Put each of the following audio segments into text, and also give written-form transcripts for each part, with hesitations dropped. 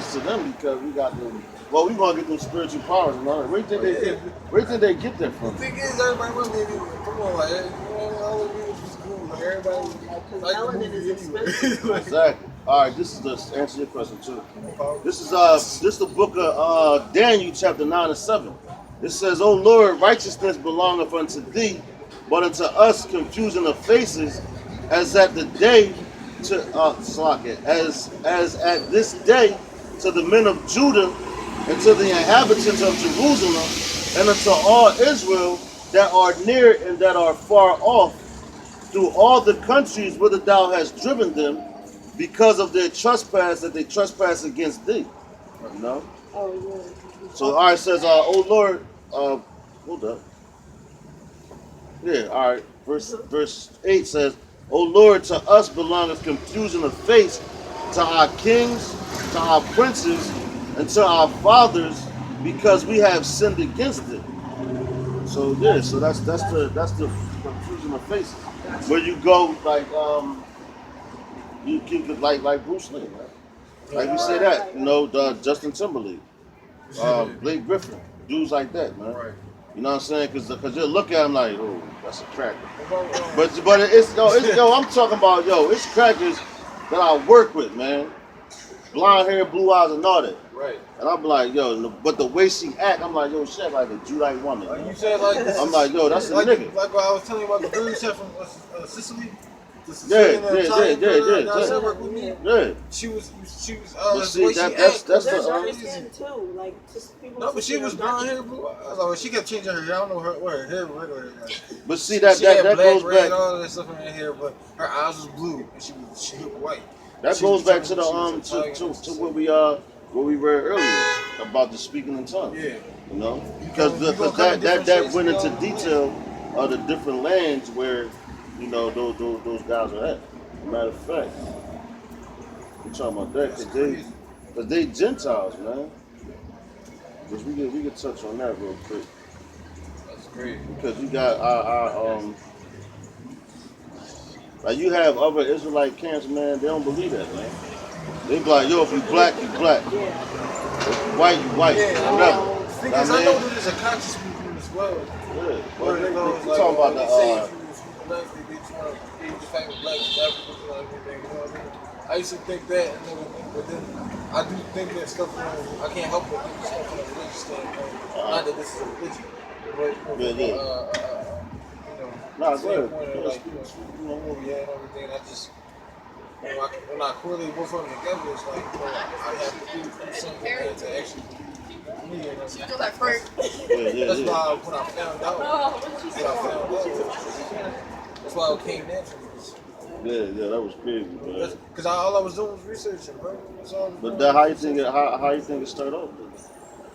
happens to them because we got them. Well, we gonna get them spiritual powers and all that. Where do you think they get that The from? thing is, everybody want me to come on, like, all of you was cool. Like, everybody like the melanin is movie expensive. anyway. Exactly. All right, this is to answer your question too. This is the book of Daniel chapter 9 and 7. It says, "O Lord, righteousness belongeth unto thee, but unto us confusion of faces, as at the day to as at this day to the men of Judah and to the inhabitants of Jerusalem and unto all Israel that are near and that are far off, through all the countries whither thou hast driven them, because of their trespass that they trespass against thee." You know? Oh, yeah. So all right, it says, "O Lord," hold up. Yeah, all right. Verse 8 says, "O Lord, to us belongeth confusion of face, to our kings, to our princes, and to our fathers, because we have sinned against it." So yeah, so that's the confusion of faces. Where you go you keep it like Bruce Lee, right? Like we say that, Justin Timberlake, Blake Griffin, dudes like that, man. Right. You know what I'm saying? Because you look at him like, oh, that's a cracker. But I'm talking about it's crackers that I work with, man. Blonde hair, blue eyes, and all that. Right. And I'm like, but the way she act, I'm like, she act like a Judite woman. Like you said, like this I'm like, that's a like, nigga. Like what I was telling you about the burger chef from Sicily. Yeah. That worked with me. Yeah. She was. But see, that's That's the understand too. Like, just people. No, but she was blonde hair, blue eyes. Like, she kept changing her hair. I don't know what her hair was regular. Like, but see she that had black, goes red, back. all that stuff in her hair, but her eyes was blue and she looked white. That goes back to the to what we read earlier about the speaking in tongues. Yeah. You know, because that went into detail of the different lands where those guys are at. Matter of fact, we're talking about that because they Gentiles, man. Because we could touch on that real quick. That's great. Because you got our like you have other Israelite camps, man. They don't believe that, man. They be like, if you black, you black. If you white, you white. Yeah, whatever. Because I know there's a conscious movement as well. Yeah. Where they talking about black, they just fight with black Africans and everything. You know what I mean? I used to think that, but then I do think that stuff. I can't help but think stuff from a religious standpoint. Not that this is a religion, but standpoint of where we at and everything. I just. When I correlate both of them together, it's like, I have to do something to actually me. That's why when I found out, that's why it came naturally. Yeah, that was crazy, man. Because all I was doing was researching, bro. But that, how you think it started off?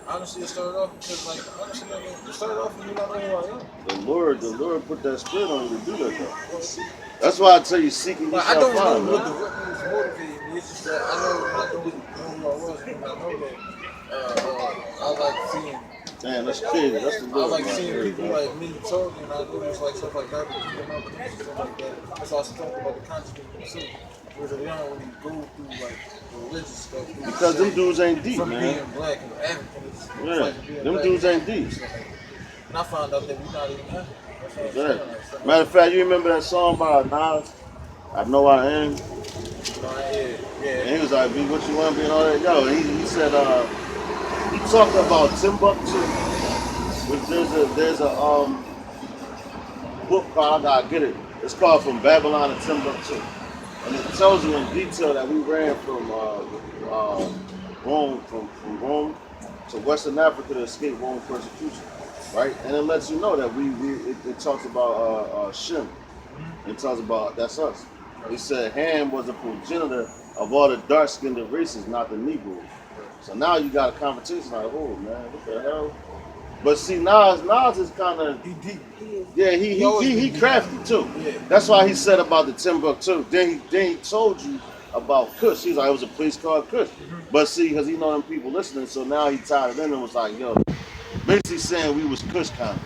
Honestly, it started off because, it started off when you not know who I am. The Lord put that spirit on you to do that, though. That's why I tell you, seeking you shall find. I don't know what was motivating me. It's just that I know when I don't know who I was, and I know that I like seeing. Damn, that's crazy. That's the Lord. I like seeing people like me talking, and I know there's like stuff like that, but stuff like that. That's why I was talking about the consciousness too. Where they don't really go through like religious stuff. Because them dudes ain't deep, from man. Being black and African. Yeah, them dudes ain't deep. And I found out that we're not even African. Exactly. Matter of fact, you remember that song by Nas? I Know I Am? Yeah. And he was like, "Be what you want to be," and all that. Yo, he said, he talked about Timbuktu, which there's a book called, I gotta get it. It's called From Babylon to Timbuktu. And it tells you in detail that we ran from Rome to Western Africa to escape Roman persecution. Right, and it lets you know that it talks about Shem. It talks about that's us. It said Ham was a progenitor of all the dark-skinned races, not the Negroes. So now you got a conversation like, oh man, what the hell? But see, Nas is kind of yeah, he crafty too. Yeah. That's why he said about the Timbuktu. Then he told you about Kush. He's like, it was a place called Kush. But see, because he know them people listening, so now he tied it in and was like, yo. Basically saying we was Kush kind of.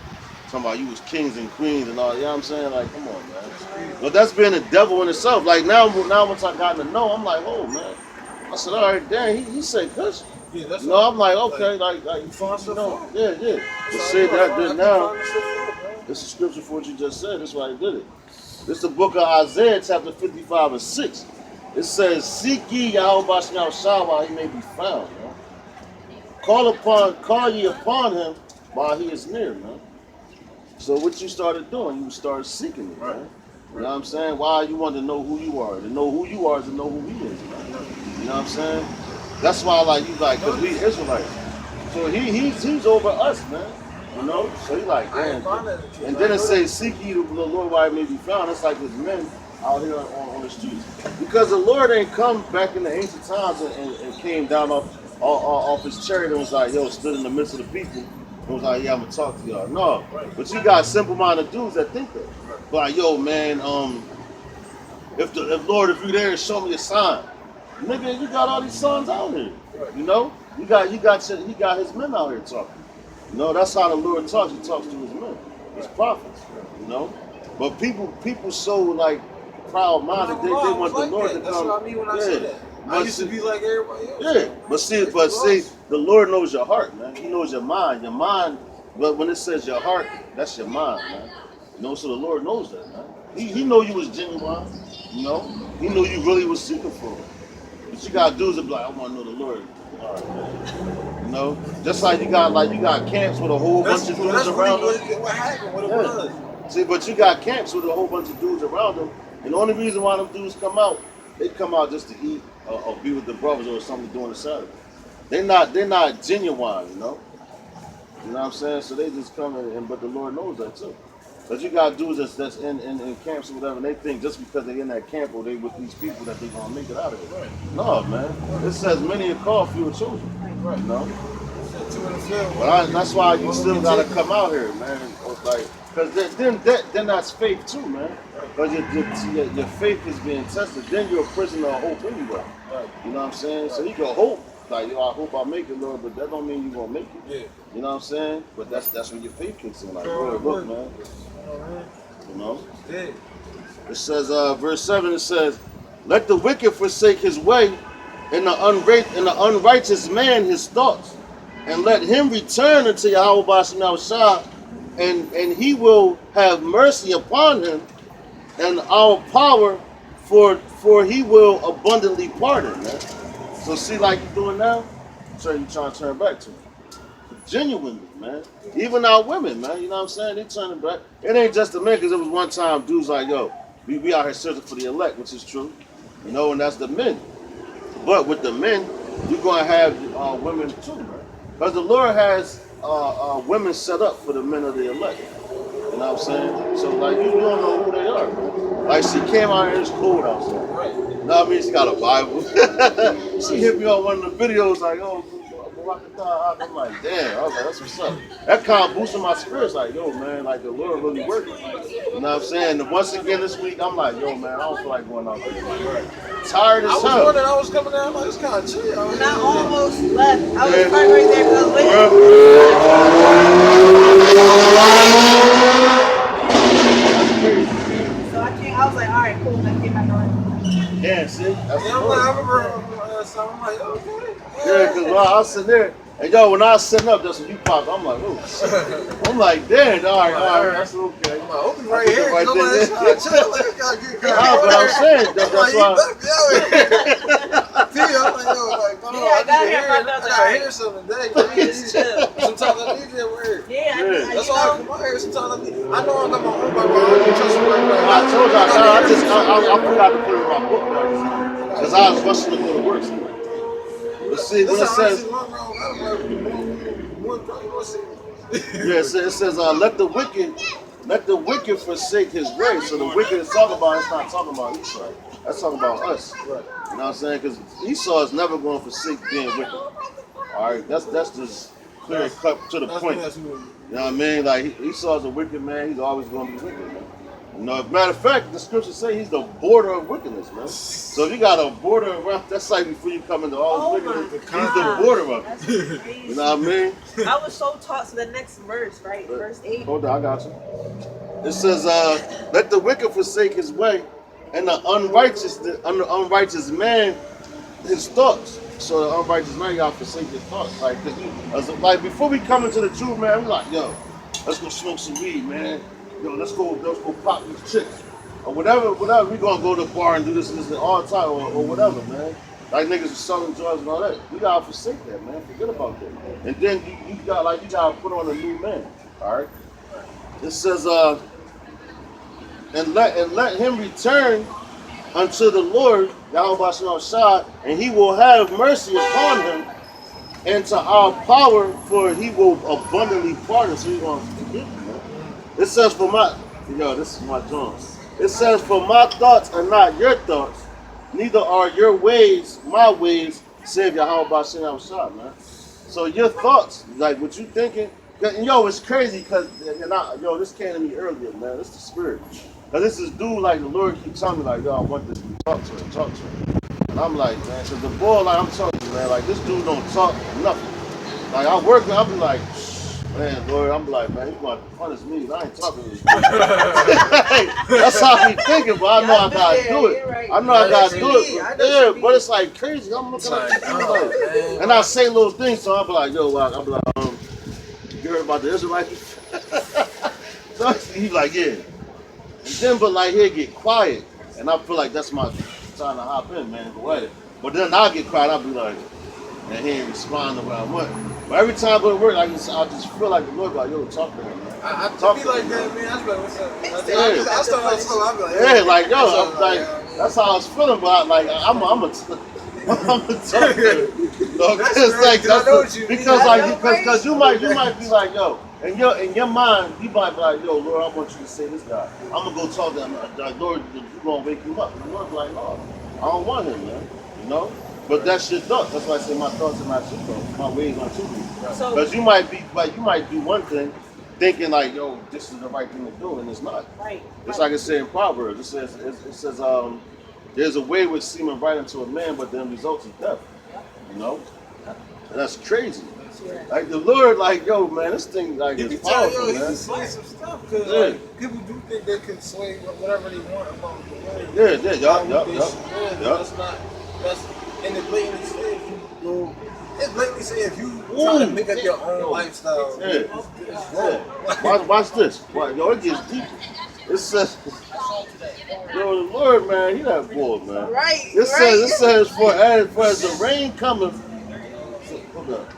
Talking about you was kings and queens and all, you know what I'm saying? Like, come on, man. But that's been the devil in itself. Like, now once I got to know, I'm like, oh, man. I said, all right, damn, he said Kush. Yeah, that's No, I'm like, okay, like you find you stuff know, out. yeah. But That's see how I that keep did now. finding stuff out, man. This is scripture for what you just said. That's why he did it. This is the book of Isaiah, chapter 55 and 6. It says, seek ye Yahweh Basham Shah while he may be found, man. Call ye upon him while he is near, man. So what you started doing, you started seeking it, man. You know what I'm saying? Why you want to know who you are. To know who you are is to know who he is, man. You know what I'm saying? That's why like you like, because we Israelites. So he's over us, man. You know? So he like, I damn. ain't find that. And then it says, seek ye the Lord while he may be found. It's like there's men out here on the streets. Because the Lord ain't come back in the ancient times and came down off his chariot and was like, yo, stood in the midst of the people and was like, yeah, I'm going to talk to y'all. No. But you got simple-minded dudes that think that. Like, yo, man, if you there, show me a sign. Nigga, you got all these sons out here. You know? He got his men out here talking. You know, that's how the Lord talks. He talks to his men, his prophets. You know? But people so like proud-minded, they want the Lord to come. That's what I mean when I say that. I used to be like everybody else. Yeah, but see, the Lord knows your heart, man. He knows your mind. Your mind, but when it says your heart, that's your mind, man. You know, so the Lord knows that, man. He know you was genuine, you know. He knew you really was seeking for him. What you gotta do is be like, I want to know the Lord. All right, man. You know, just like you got camps with a whole bunch of dudes around them. What happened? What it was? See, but you got camps with a whole bunch of dudes around them, and the only reason why them dudes come out, they come out just to eat or be with the brothers or something during the Saturday. They're not genuine, you know. You know what I'm saying? So they just come in, but the Lord knows that too. But you got dudes that's in camps or whatever, and they think just because they're in that camp or they with these people that they're gonna make it out of it. Right. No, man. It says many are called, few are chosen. Right. You know. Two in the field. But that's why you still gotta come out here, man. Like, because then that's faith too, man. Because your faith is being tested. Then you're a prisoner of hope anyway. Right. You know what I'm saying? So you can hope, like, yo, I hope I make it, Lord, but that don't mean you're gonna make it. Yeah. You know what I'm saying? But that's when your faith kicks in. Like, Lord, look, man. You know? Yeah. It says, verse 7, it says, let the wicked forsake his way, and the unrighteous man his thoughts, and let him return unto Yahweh Basham Shah, and he will have mercy upon him, and our power, for he will abundantly pardon, man. So see, like you're doing now, you trying to turn back to him. Genuinely, man. Even our women, man, you know what I'm saying? They turning back. It ain't just the men, because it was one time dudes like, yo, we out here searching for the elect, which is true. You know, and that's the men. But with the men, you're going to have women too, man. Because the Lord has women set up for the men of the elect. You know what I'm saying? So, like, you don't know who they are, man. Like, she came out here, it's cold outside. Right. You know what I mean? She got a Bible. She hit me on one of the videos, like, oh, I'm like, damn. I was like, that's what's up. That kind of boosted my spirits. Like, yo, man, like the Lord really working. You know what I'm saying? And once again this week, I'm like, yo, man, I don't feel like going out there. Tired as hell. I was wondering, I was coming down, like, it's kind of chill. And I almost left. I was right there because I was waiting. So I was like, all right, cool, let's get back on. Yeah, see? That's Yeah, I remember so I'm like, okay. Yeah, because while I was sitting there, and yo, when I was sitting up, that's when you popped. I'm like, oh, shit. I'm like, damn, all right, that's okay. I'm like, open right here. Right Come there. on, let's chill. Let's go get But I'm saying, that's why. I'm like, I gotta hear something today. Sometimes I need that word. Yeah, That's why I come out here. Sometimes I know I'm not my own Bible. I don't trust the word. I told you, I forgot to put it in my book because I was rushing to go to work. But see, when it says, yeah, it says, let the wicked forsake his way. So the wicked is talking about, it's not talking about Esau. That's talking about us. Right. You know what I'm saying? Because Esau is never going to forsake being wicked. All right, that's just clear cut to the point. You know what I mean? Like Esau's a wicked man. He's always going to be wicked, man. You know, as a matter of fact, the scriptures say he's the border of wickedness, man. So if you got a border around, that's like before you come into all this wickedness, he's the border of it. You know what I mean? I was so taught to the next verse, right? Verse 8. Hold on, I got you. It says, let the wicked forsake his way, and the unrighteous man his thoughts. So the unrighteous man, y'all forsake his thoughts. Like, like before we come into the truth, man, we like, yo, let's go smoke some weed, man. Yo, let's go pop these chicks. Or whatever, we gonna go to the bar and do this and this all the time, or whatever, man. Like niggas are selling drugs and all that. You gotta forsake that, man. Forget about that. And then you gotta put on a new man. Alright? It says, and let him return unto the Lord, Yahweh Shah, and he will have mercy upon him and to our power, for he will abundantly pardon. So he's gonna forgive you, man. It says this is my Jones. It says, for my thoughts are not your thoughts, neither are your ways my ways, saith Yahweh Shah, man. So your thoughts, like what you thinking, and yo, it's crazy because this came to me earlier, man. This is the spirit. Cause this is dude like the Lord keeps telling me like, yo, I want this to talk to him. And I'm like, man, so the boy, like I'm telling you, man, like this dude don't talk nothing. Like I work, I'll be like, man, Lord, I'm like, man, he's going to punish me. I ain't talking to this dude. That's how I be thinking, but I know I gotta do it. Right. I know I gotta do it. Yeah, but it's like crazy. I'm looking at it, and I say little things, so I'll be like, yo, I'll be like, you heard about the Israelites? So he's like, yeah. And then, but like, he'll get quiet, and I feel like that's my time to hop in, man, go ahead. But then I'll get quiet, I'll be like, and he ain't responding what I want. But every time I go to work, I just feel like the Lord be like, yo, talk to him, man. I Talk be to like him, that, man. man. I be like, what's up? Yeah. I start off slow. I be like, Yeah, like, yo, I'm like, that's how I was feeling, but I'm a talk to him. You know, That's it's like, great, 'cause I know what you mean. because you might be like, yo, in your mind, you might be like, yo, Lord, I want you to say this guy. I'm gonna go talk to him. Like, Lord, you gonna wake him up. And the Lord's like, no, I don't want him, man. You know? But that's your thoughts. That's why I say my thoughts are not your thoughts. My ways are too deep. So- Because you might do one thing, thinking like, yo, this is the right thing to do, and it's not. Right. It's like it said in Proverbs. It says, there's a way which seemeth right unto a man, but then results in death. You know? And that's crazy. Yeah. Like the Lord, like, yo, man, this thing like You is can tell, powerful, yo, he man. can sway some stuff because Yeah. like, people do think they can sway whatever they want about the word. That's and it blatantly say if you go. It blatantly say if you try to make up your own lifestyle. Yeah. It's wrong. Watch this. Yo, it gets deeper. It says, yo, the Lord, man, he that boy, man. Right. It says, for as the rain cometh. Hold up.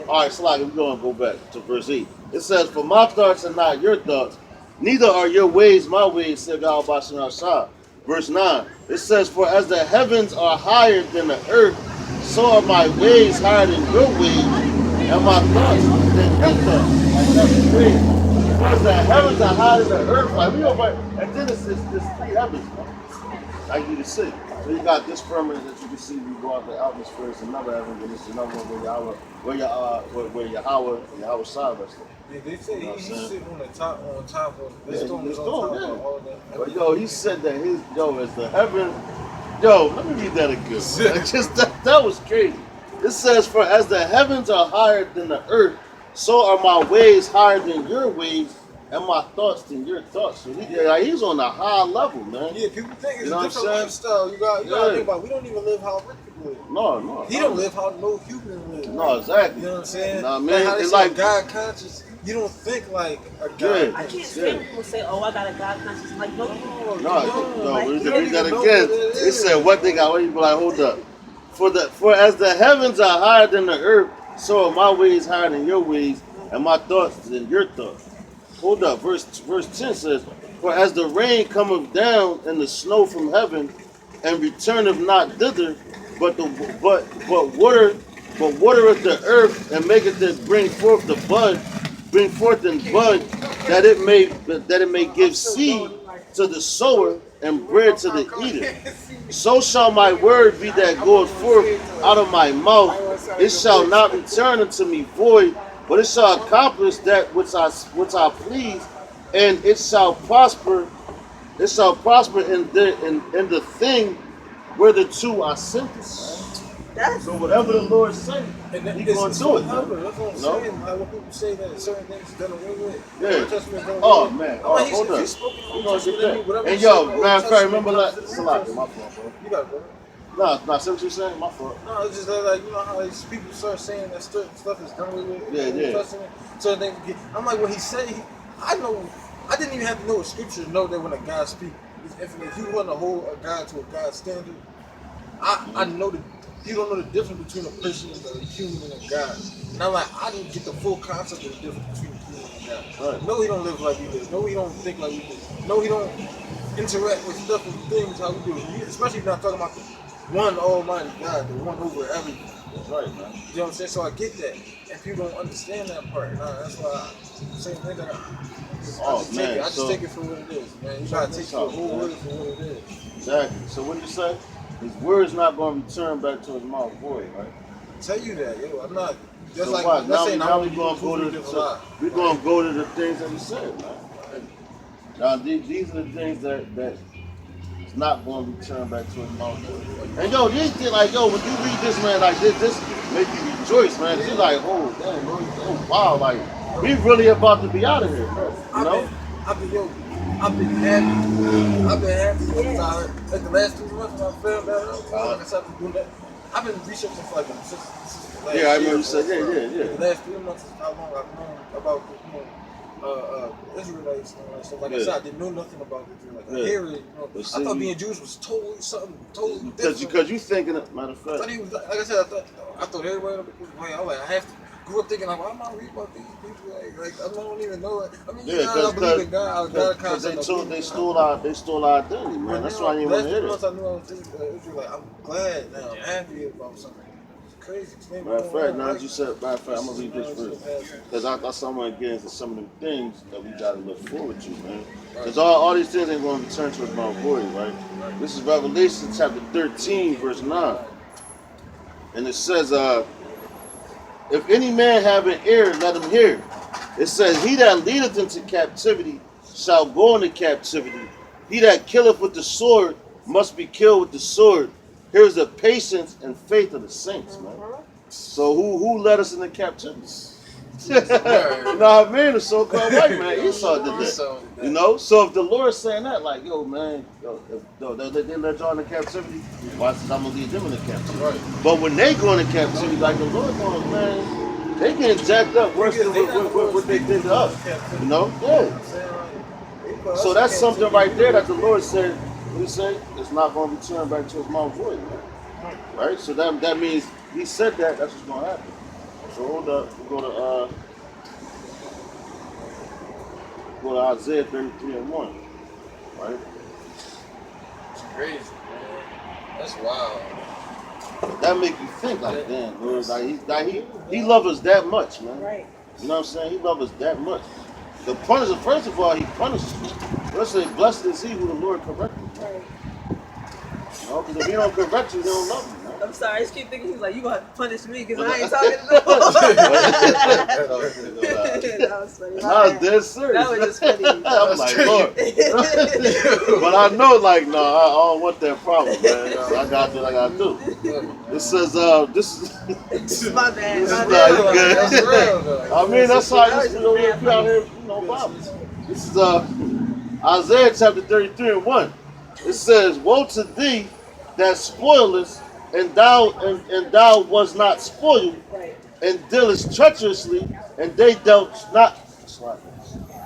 All right, Slide, we're going to go back to verse 8. It says, for my thoughts are not your thoughts, neither are your ways my ways, said God by Shah. Verse 9. It says, for as the heavens are higher than the earth, so are my ways higher than your ways, and my thoughts than your thoughts. Like, that's crazy. For as the heavens are higher than the earth, like, we over, and then it's this three heavens, man. Like you can see. So you got this firmament that you can see. You go out the atmosphere. It's another heaven, and it's another one where Yahweh and Yahweh side resting. Yeah, they say You know what I'm he's saying? sitting on top of this Yeah, stone. this Is on top stone, of all that. But yo, he said that as the heaven. Yo, let me read that again. That was crazy. It says, for as the heavens are higher than the earth, so are my ways higher than your ways, and my thoughts than your thoughts. So he's on a high level, man. Yeah, people think it's You know a what I'm different saying? lifestyle. You got to think about. We don't even live how rich people live. No. He don't live how no human live. No, exactly. You know what I'm saying? You know what I mean? Like how they It's say like- God conscious. You don't think like a God. Yeah. I can't stand when people say, "Oh, I got a God conscious." I'm like, no, No, like, we you can don't read that even know again. what it It is. said what they got. What you be like? Hold up. For as the heavens are higher than the earth, so are my ways higher than your ways, and my thoughts than your thoughts. Hold up. Verse 10 says, for as the rain cometh down and the snow from heaven, and returneth not thither, but watereth the earth and maketh it bring forth and bud, that it may give seed to the sower and bread to the eater. So shall my word be that goeth forth out of my mouth. It shall not return unto me void, but it shall accomplish that which I please, and it shall prosper. It shall prosper in the thing whereto I sent it. That's So whatever the Lord says, And He's going to do it, man. That's what I'm No? saying. Like when people say that certain things done away with. Yeah. Old Testament done away Oh with. man, I'm like, hold if up. you spoke in We Old gonna get Testament, that. whatever And you yo, said, matter of fact, Old remember Testament that? comes to Salaki, New my Testament. fault, bro. You got it, bro. No, see what you're saying? My fault. No, it's just like you know how these people start saying that stuff is done with. Yeah. So they get. I'm like, when he said, I know, I didn't even have to know a scripture to know that when a God speaks, if you want to hold a God to a God standard, I know that you don't know the difference between a person, a human, and a God. And I'm like, I didn't get the full concept of the difference between a human and a God. Right. No, he don't live like we live. No, he don't think like we do. No, he don't interact with stuff and things how we do. Especially if you're not talking about the one almighty God, the one over everything. Right, man. You know what I'm saying? So I get that. And people don't understand that part. That's why same thing that I just take it for what it is, man. You gotta take the whole word for what it is. Exactly. So what you say? His word's not going to return back to his mouth void, right? I tell you that, yo. I'm not. Just So like what? let's say Now we're going to go to we're going to go to the things that he said, man. Now these are the things that is not going to return back to his mouth void. And yo, these things like yo, when you read this, man, like this make you rejoice, man. You're like, oh damn, oh wow, like we really about to be out of here, bro. You know? I've been happy. I've been happy since like the last 2 months when I found out. I started doing that. I've been researching for like since the last year. I remember you said, yeah. The last 3 months is how long I've known about Israelites and all that stuff. Like I said, I didn't know nothing about Israelites. I hear it, I thought being Jewish was totally something totally different. Because you thinking, matter of fact. I thought he was, like I said, I thought everybody I was like, I have to. Grew up thinking like, why am I reading about these people? Like I don't even know it. I mean, I believe in God. They stole our identity, man. That's why I didn't want to hear it. I knew I was Israelite. I'm glad now. I'm happy about something. It's crazy. Matter of fact, now that you said, I'm gonna read this verse because I thought someone get into some of the things that we gotta look forward to, man. Because all these things ain't gonna return to us Mount void, right? This is Revelation chapter 13, verse 9, and it says, if any man have an ear, let him hear. It says, he that leadeth into captivity shall go into captivity. He that killeth with the sword must be killed with the sword. Here's the patience and faith of the saints, man. So who led us into captivity? You know what I mean? The so-called white man, Esau did that. You know? So if the Lord's saying that, like, yo, man, they let y'all into captivity, why should I'm going to lead them into captivity? Right. But when they go into captivity, like the Lord going, man, they getting jacked up worse than what they did to us. You know? Yeah. So that's something right there that the Lord said, what he say? It's not going to return back to his mouth void, man. Right? So that means he said that, that's what's going to happen. So hold up, we go to Isaiah 33:1, right? It's crazy, man. That's wild. That make you think like, damn, Lord, he loves us that much, man. Right. You know what I'm saying? He loves us that much. The punisher, first of all, he punishes you. Let's say, blessed is he who the Lord corrected. Right. You know, because if he don't correct you, he don't love you, man. I'm sorry, I just keep thinking he's like, you gonna have to punish me because I ain't talking to That was funny. I was dead serious. That was just funny. I'm like, Lord. But I know, like, no, I don't want that problem, man. So I got what I got to do. It says, this is My bad. This is My not bad. good. That's real, though. I mean, that's how That this was is just out here, you know, Bible. This is Isaiah chapter 33:1. It says, woe to thee that spoilest, and thou was not spoiled, Right. and dealest treacherously, and they dealt not.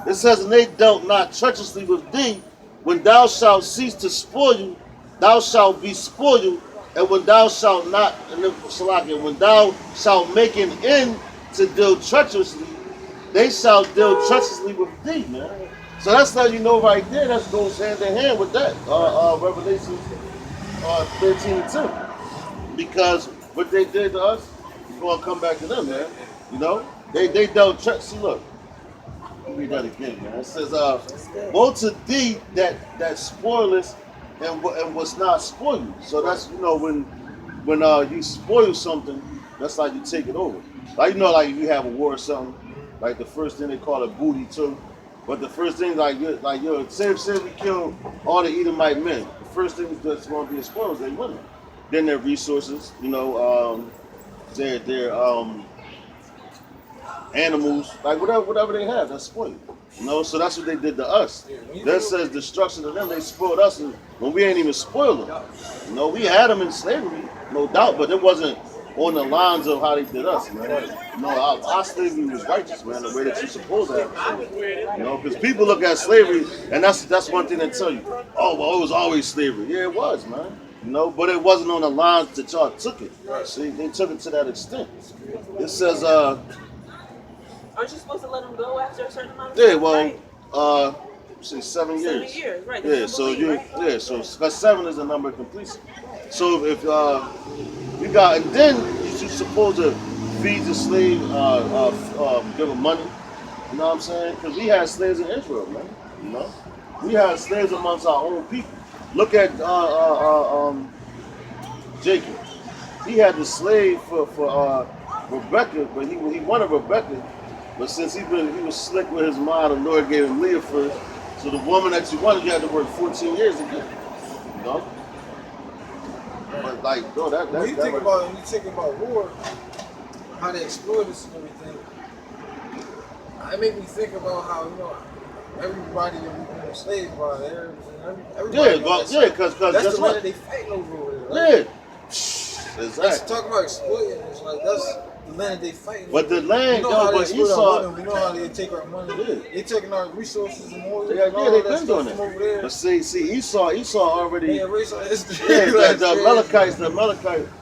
It says, and they dealt not treacherously with thee. When thou shalt cease to spoil, thou shalt be spoiled, and when thou shalt not, when thou shalt make an end to deal treacherously, they shall deal treacherously with thee, man. So that's how you know right there. That goes hand in hand with that. Revelation 13:2. Because what they did to us is going to come back to them, man. You know, they dealt treacherously. See, look, let me read that again, man. It says, woe to thee that spoilest and was not spoiled. So that's, you know, when you spoil something, that's like you take it over. Like, you know, like if you have a war or something, like the first thing they call it booty too. But the first thing, say we kill all the Edomite men. The first thing that's going to be spoiled is their women. Then their resources, you know, their animals, like whatever they have, that's spoiled. You know, so that's what they did to us. Yeah, when you That go- says destruction to them. They spoiled us and when we ain't even spoiled them. You know, we had them in slavery, no doubt, but it wasn't on the lines of how they did us, man. You know, our slavery was righteous, man, the way that you're supposed to have it. You know, because people look at slavery, and that's one thing they tell you. Oh, well, it was always slavery. Yeah, it was, man. You know, but it wasn't on the lines that y'all took it. See, they took it to that extent. It says, Aren't you supposed to let them go after a certain amount of yeah, time? well, Right? say 7 years. 7 years, right? Yeah, so you, yeah, so because 7 is the number of completion. So if you got, and then you're supposed to feed the slave, give them money. You know what I'm saying? Because we had slaves in Israel, man. You know, we had slaves amongst our own people. Look at Jacob. He had the slave for Rebecca, but he wanted Rebecca. But since he was slick with his mind, the Lord gave him Leah first. So the woman that you wanted, you had to work 14 years to get. You know? But like, bro, when you think about war, how they exploit us and everything, it made me think about how, you know, everybody that we've been enslaved by, everybody. Because that's guess the what? land they fighting over there. Right? Yeah. Let's Exactly. talk about exploiting. It's like that's the land they fighting. But the land, you know how they but exploit Esau, our women. We know how they take our money. Yeah. They taking our resources and all. they've been doing from over it. there. But see, Esau already. They erase our history. Yeah, the Amalekites,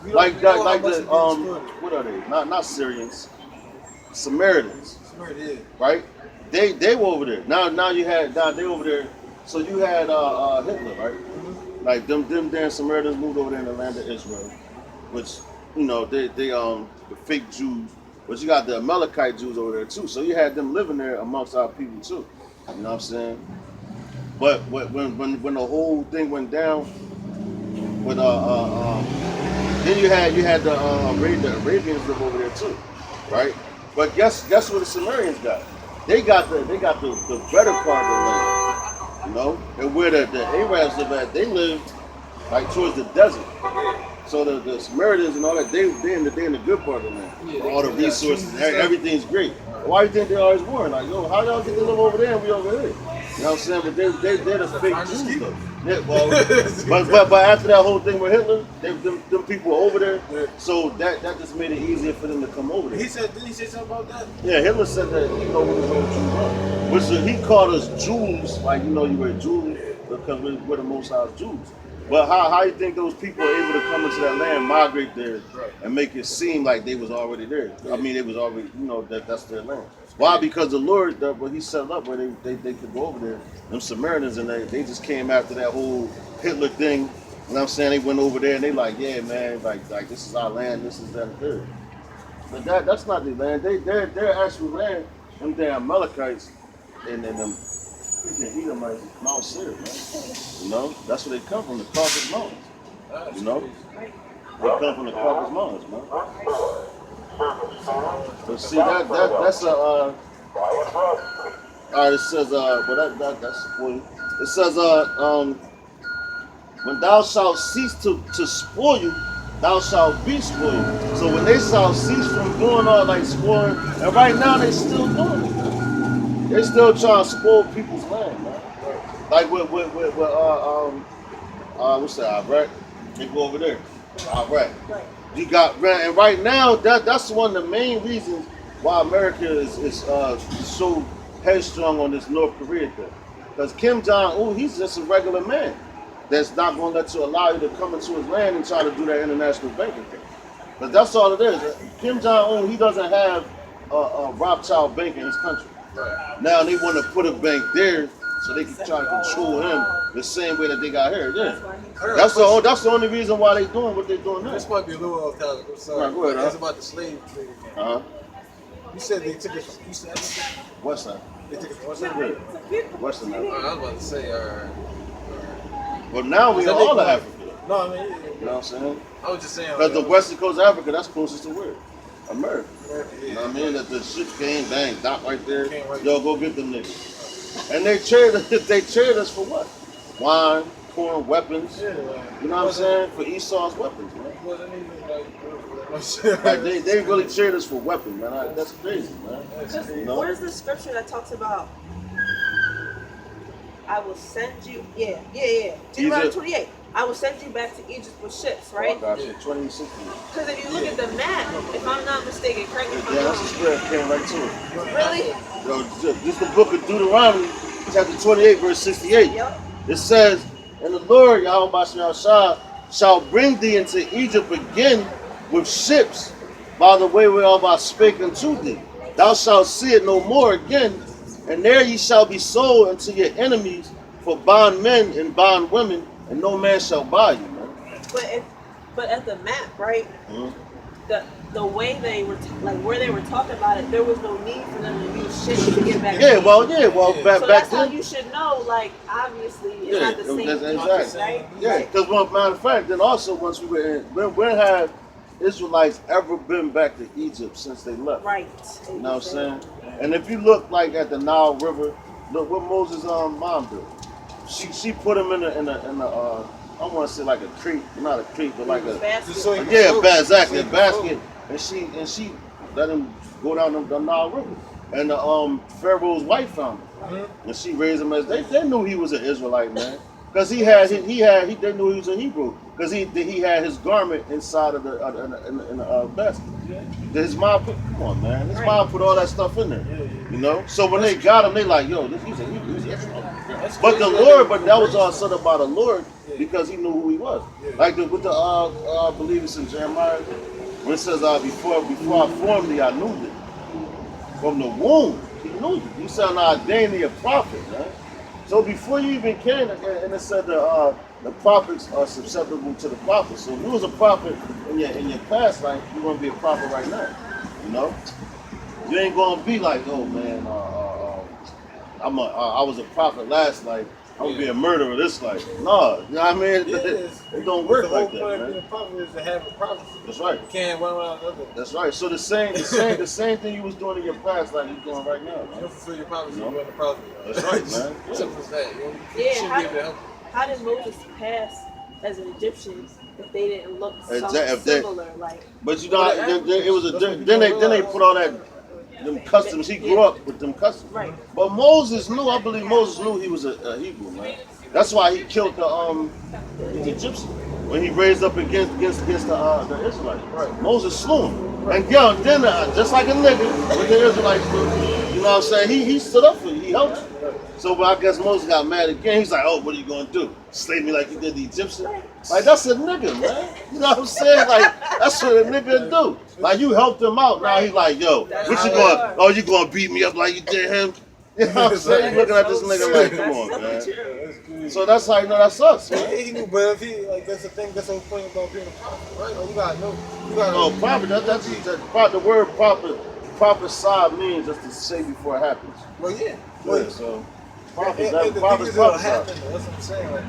We like don't know like how much the it's been exploited. what are they? Not Syrians, Samaritans, Smart, yeah. right? They were over there. Now they over there. So you had Hitler, right? Like them damn Samaritans moved over there in the land of Israel, which you know they the fake Jews. But you got the Amalekite Jews over there too. So you had them living there amongst our people too. You know what I'm saying? But when the whole thing went down, with then you had the Arabians live over there too, right? But guess what the Sumerians got? They got the better part of the land, you know, and where the Arabs live at, they live like towards the desert. So the Samaritans and all that, they in the good part of the land. Yeah, all the they got resources, trees and stuff. everything's great. Why do you think they always warring? Like, yo, how y'all get to live over there and we over here? You know what I'm saying? But they're the fake Finders Jews keepers. though. Yeah, well, but after that whole thing with Hitler, them people were over there. Yeah. So that just made it easier for them to come over there. Didn't he say something about that? Yeah, Hitler said that he know who the real Jews are. Which he called us Jews, like you know you were Jews because we're the Most High Jews. But how you think those people are able to come into that land, migrate there, and make it seem like they was already there? I mean, they was already, you know, that's their land. Why? Because the Lord, when He set it up where they could go over there, them Samaritans, and they just came after that whole Hitler thing. You know what I'm saying? They went over there and they like, yeah, man, like this is our land, this is that and third. But that's not their land. Their actual land, them damn Amalekites and them freaking Edomites, Mount Seir, man. You know, that's where they come from, the Caucasus Mountains. You know, they come from the Caucasus Mountains, man. But see, that's a. All right, it says, but that's for you. It says, when thou shalt cease to spoil you, thou shalt be spoiled. So when they shall cease from doing all like spoiling, and right now they still doing it. Man. They still trying to spoil people's land, man. Like with what's that? Iraq? They go over there. Iraq. You got, and right now that's one of the main reasons why America is so headstrong on this North Korea thing. Because Kim Jong-un, he's just a regular man that's not going to allow you to come into his land and try to do that international banking thing. But that's all it is. Kim Jong-un, he doesn't have a Rothschild bank in his country. Now they want to put a bank there so they can try to control him the same way that they got here. Yeah, that's the only reason why they doing what they're doing now. This might be a little off topic. I'm sorry. Right, go ahead, It's about the slave trade again. Uh-huh. You said they took it from East Africa? What's that? They took it from West Africa? What's the I name? was about to say, Well, now we Is are that all they- of Africa. no, I mean, You know what I'm saying? I was just saying. Because the western coast of Africa, that's closest to where? America. Yeah. You know what I mean? That the ship came, bang, dock right there. Came right Yo, go get them niggas. And they trade us for what? Wine, corn, weapons. Yeah, You know what I'm saying? For Esau's weapons, man. It wasn't even Like they really trade us for weapons, man. That's crazy, man. Because You know? where's the scripture that talks about I will send you. Yeah. Deuteronomy 28. I will send you back to Egypt with ships, right? Oh, I got you. 2060. Because if you look at the map, if I'm not mistaken, correct me if Yeah, I'm that's the wrong. script. Came right to it. Really? Yo, this is the book of Deuteronomy, chapter 28, verse 68. Yep. It says, and the Lord, Yahweh Bashem Shah, shall bring thee into Egypt again with ships by the way whereof I spake unto thee. Thou shalt see it no more again, and there ye shall be sold unto your enemies for bondmen and bondwomen, and no man shall buy you, man. But at the map, right? Mhm. The way they were like where they were talking about it, there was no need for them to use ships to get back. Yeah, to well, Egypt. back So back that's how then. you should know. Like obviously, it's Yeah, not the same. exactly. Right? Yeah, because well, matter of fact, then also once we were in, when had Israelites ever been back to Egypt since they left? Right. You know what I'm saying? And if you look like at the Nile River, look what Moses' mom did. She put him in a I want to say like a creek, not a creek, but like a Basket. Just so he can yeah, float. exactly, a Just so he can basket, and she let him go down the Nile River, and the Pharaoh's wife found him, Mhm. and she raised him as they knew he was an Israelite man, because they knew he was a Hebrew, because he had his garment inside of the basket. His mom put, come on man, his mom put all that stuff in there, you know. So when they got him, they like, yo, he's a Hebrew, he's an Israelite. That's But the crazy. Lord, but that was all said about the Lord because he knew who he was. Like with the I believe it's in Jeremiah when it says before I formed thee, I knew thee. From the womb, he knew you. You said I ordained thee a prophet, man. So before you even came, and it said the prophets are susceptible to the prophets. So if you was a prophet in your past life, you're gonna be a prophet right now. You know, you ain't gonna be like, oh man, I was a prophet last life. I'm gonna be a murderer this life. No, you know what I mean? It don't work like that, The whole point of man. being a prophet is to have a prophecy. That's right. You can't run around the other. That's right. So the same thing you was doing in your past life, you're doing right now, You don't man. fulfill your prophecy, No. you run the prophet. That's right, man. Simple as that. You Yeah, shouldn't be able to help. How did Moses pass as an Egyptian if they didn't look If they- similar? Like But you know, it was a That's what then people they realize. put all them customs. He grew up with them customs. right. But Moses knew. I believe Moses knew he was a Hebrew, man. That's why he killed the Egyptian when he raised up against the Israelites. Right. Moses slew him. And yo, then just like a nigga, what the Israelites do, you know what I'm saying? He stood up for you. He helped you. So but I guess Moses got mad again. He's like, oh, what are you gonna do? Slay me like you did the Egyptian? Like that's a nigga, man. You know what I'm saying? Like that's what a nigga do. Like you helped him out. Now he's like, yo, That's what you how going? they are. Oh, you gonna beat me up like you did him? You know what I'm saying? You looking at this nigga like, come on, man. That's good. So that's how you know that's us, man. Yeah, he knew, but if he like that's the thing. That's the whole point about being a prophet, right? Like, you gotta know. You gotta No, prophet. The word prophet. Prophesy means just to say before it happens. Well, yeah. Yeah, Well, so and prophet. the That thing prophet is, it'll prophesy. happen. Though. That's what I'm saying. Like,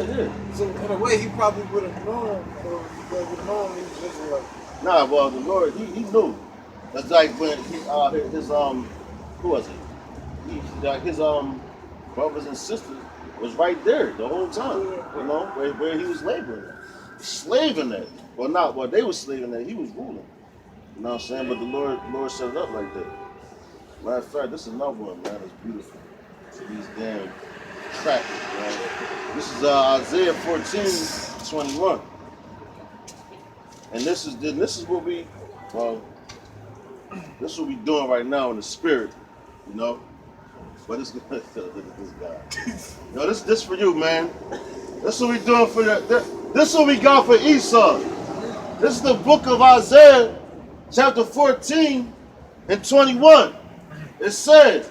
Yeah. So in a way, he probably would have known, or would have known he was Israelite. Nah, well, the Lord, he knew. That's like when his who was it? His brothers and sisters was right there the whole time. You know, where he was laboring, slaving there. Well, they were slaving there. He was ruling. You know what I'm saying? But the Lord set it up like that. Matter of fact, this is another one, man. It's beautiful. These damn trappers, man. This is Isaiah 14:21. And this is what we this is what we doing right now in the spirit, you know. But it's look at this guy. Yo, this for you, man. This is what we doing for this is what we got for Esau. This is the book of Isaiah, chapter 14 and 21. It says,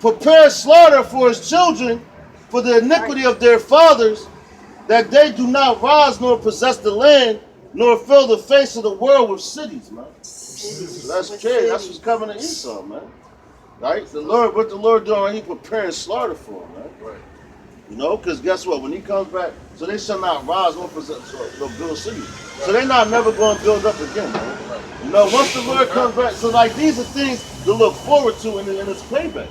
prepare slaughter for his children for the iniquity of their fathers, that they do not rise nor possess the land, nor fill the face of the world with cities, man. That's crazy. That's what's coming to Esau, man. Right? What the Lord doing right? He preparing slaughter for him, man. Right. You know, because guess what? When he comes back, so they shall not rise nor possess nor build cities. So they're not never going to build up again, man. Right. You know, once the Lord comes back, so like these are things to look forward to in its playback.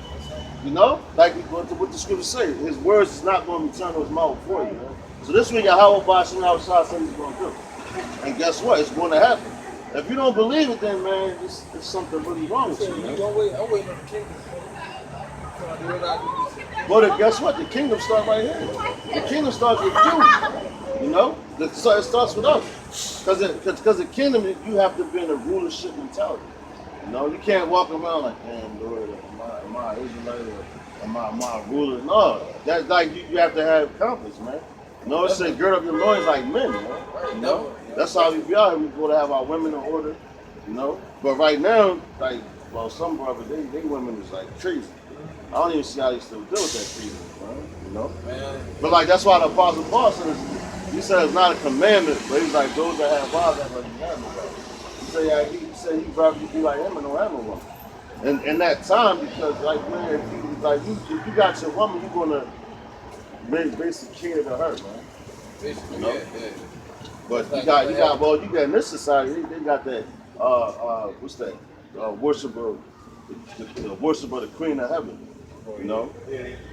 You know, like what the scriptures say, his words is not going to return to his mouth for you, man. So this week, Yahweh Bashem Shah said he's going to do. And guess what? It's going to happen. If you don't believe it, then man, it's something really wrong with you, man. I'm waiting on the kingdom. Do what I do. But guess what? The kingdom starts right here. The kingdom starts with you. You know, so it starts with us. Because the kingdom, you have to be in a rulership mentality. You know, you can't walk around like, damn, Lord, am I Israelite or am I a ruler? No, that's like you have to have confidence, man. You know, it says gird up your loins like men, man. You know, that's how we be out here. We go to have our women in order. You know, but right now, like, well, some brothers, they women is like treason. I don't even see how they still deal with that treason, man. You know, but like that's why the Apostle Paul says, he said it's not a commandment, but he's like those that have wives that like have no wives. He said he'd rather you be like him and don't have no woman. And in that time, because like man, if you got your woman, you're gonna basically cater to her, man. Basically, You know? yeah. But you got in this society, they got that what's that? Worship of the worship of the Queen of Heaven. You know?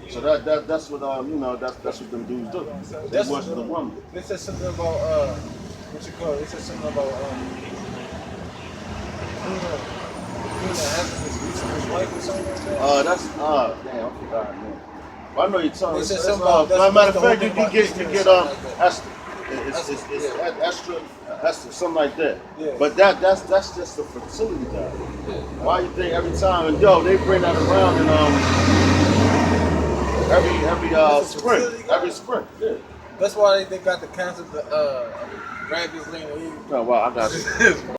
So that's what you know, that's what them dudes do. They worship the woman. They said something about what you call it? They said something about Queen of Heaven is Lucifer's wife or something like that. That's damn, I forgot, man. Well, I know you're talking. They said something about Matter of fact, you get Esther. Esther. Esther, something like that. Yeah. But that's just a fertility guy. Why you think every time and they bring that around and every spring, yeah. That's why they got the cancer, the rabbits laying. Oh wow, I got you.